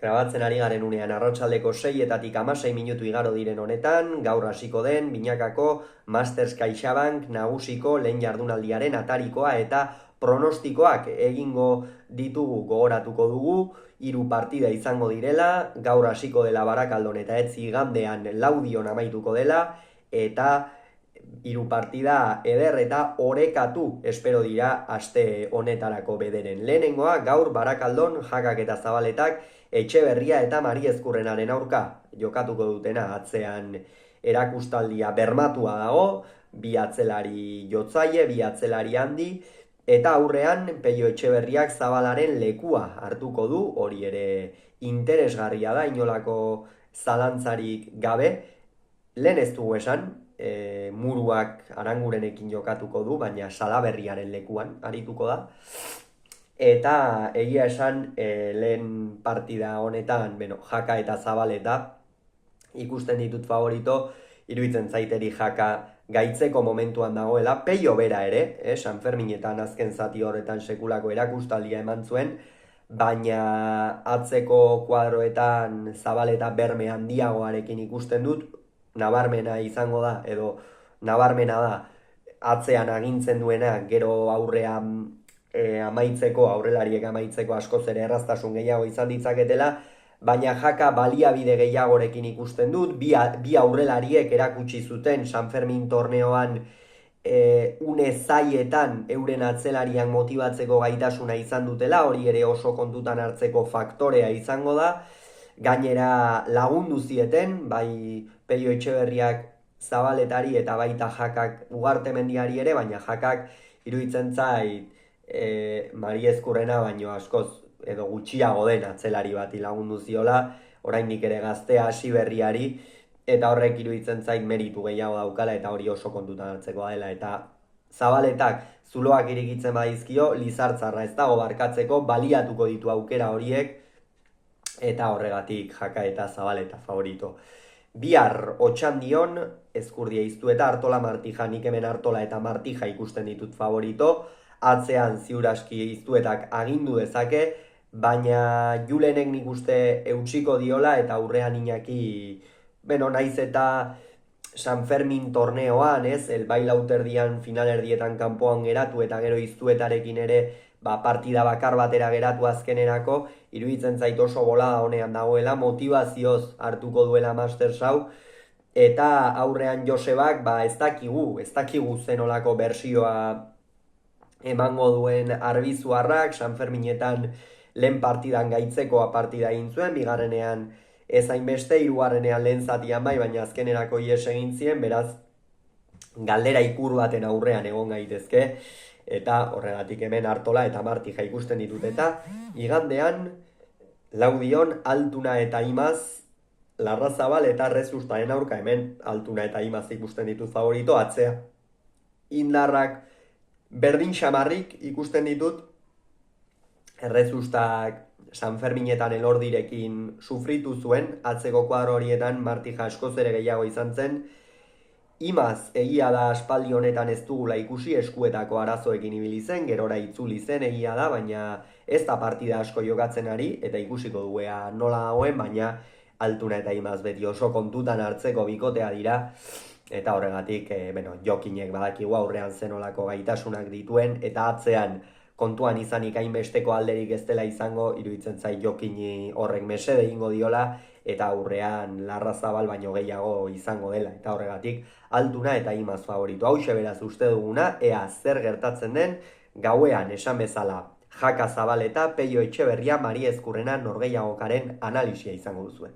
Grabatzen ari garen unean arratsaldeko 6etatik 16 minutu igaro diren honetan, gaur hasiko den Binakako Masters CaixaBank nagusiko lehen jardunaldiaren atarikoa eta pronostikoak egingo ditugu, gogoratuko dugu, 3 partida izango direla, gaur hasiko dela Barakaldon eta Etzi igandean Laudion amaituko dela, eta 3 partida eder eta orekatu espero dira aste honetarako bederen. Lehenengoa gaur Barakaldon Jakak eta Zabaletak Etxeberria eta Mari Ezkurrenaren aurka jokatuko dutena, atzean erakustaldia bermatua dago, 2 atzelari jotzaile, 2 atzelari handi, eta aurrean Peio Etxeberriak Zabalaren lekua hartuko du, hori ere interesgarria da, inolako zalantzarik gabe. Lehen ez dugu esan, Muruak Arangurenekin jokatuko du, baina Salaberriaren lekuan arituko da. Eta egia esan, lehen partida honetan, Jaka eta Zabaleta ikusten ditut favorito, iruditzen zaiteri Jaka gaitzeko momentuan dagoela, Peio bera ere, San Ferminetan azken zati horretan sekulako erakustaldia eman zuen, baina atzeko kuadroetan Zabaleta berme handiagoarekin ikusten dut, nabarmena izango da, edo nabarmena da, atzean agintzen duena, gero aurrean aurrelariek amaitzeko askoz ere erraztasun gehiago izan ditzaketela, baina Jaka baliabide gehiagorekin ikusten dut, bi aurrelariek erakutsi zuten San Fermin torneoan une zaietan euren atzelariak motibatzeko gaitasuna izan dutela, hori ere oso kontutan hartzeko faktorea izango da, gainera lagundu zieten, bai Peio Etxeberriak Zabaletari eta baita Jakak Ugartemendiari ere, baina Jakak iruditzen zait Mari Ezkurrena baino askoz edo gutxiago den atzelari bati lagundu ziola, oraindik ere gaztea hasi berriari, eta horrek iruditzen zait meritu gehiago daukala eta hori oso kontutan hartzekoa dela, eta Zabaletak zuloak irikitzen badizkio, Lizartzarra ez dago barkatzeko, baliatuko ditu aukera horiek, eta horregatik Jaka eta Zabaleta favorito. Bihar Otxandion, Ezkurdia Iztueta, Artola Martija, nik hemen Artola eta Martija ikusten ditut favorito, atzean ziuraski Iztuetak agindu dezake, baina Julenek nik uste eutsiko diola eta aurrean Iñaki, naiz eta San Fermin torneoan, el bai lauterdian finalerdietan kanpoan geratu eta gero Iztuetarekin ere partida bakar batera geratu azkenerako, iruditzen zait oso bolada honean dagoela, motivazioz hartuko duela Masters hau, eta aurrean Josebak ez dakigu zenolako bersioa emango duen Arbizuarrak, San Ferminetan lehen partidan gaitzekoa partida egin zuen, bigarrenean ez hainbeste, hirugarrenean lehen zatian bai, baina azkenerako ihes egin zien, beraz galdera ikur baten aurrean egon gaitezke, eta horregatik hemen Artola eta Martija ikusten ditut, eta igandean Laudion Altuna eta Imaz, Larrazabal eta Rezustaren aurka, hemen Altuna eta Imaz ikusten ditut favorito, atzea indarrak berdin xamarrik ikusten ditut, Errezustak San Ferminetan Elordirekin sufritu zuen, atzeko kuadro horietan Martija askoz ere gehiago izan zen, Imaz egia da aspaldi honetan ez dugula ikusi, eskuetako arazoekin ibili zen, gerora itzuli zen egia da, baina ez da partida asko jokatzen ari, eta ikusiko duea nola dagoen, baina Altuna eta Imaz beti oso kontutan hartzeko bikotea dira, eta horregatik, Jokinek badakigu aurrean zenolako gaitasunak dituen, eta atzean kontuan izanik hainbesteko alderik ez dela izango, iruditzen zait Jokini horrek mesede egingo diola, eta aurrean Larrazabal baino gehiago izango dela, eta horregatik Altuna eta Imaz favorito. Hauxe beraz uste duguna, ea zer gertatzen den, gauean esan bezala Jaka Zabaleta, Peio Etxeberria, Mari Ezkurrena norgehiagokaren analisia izango duzuen.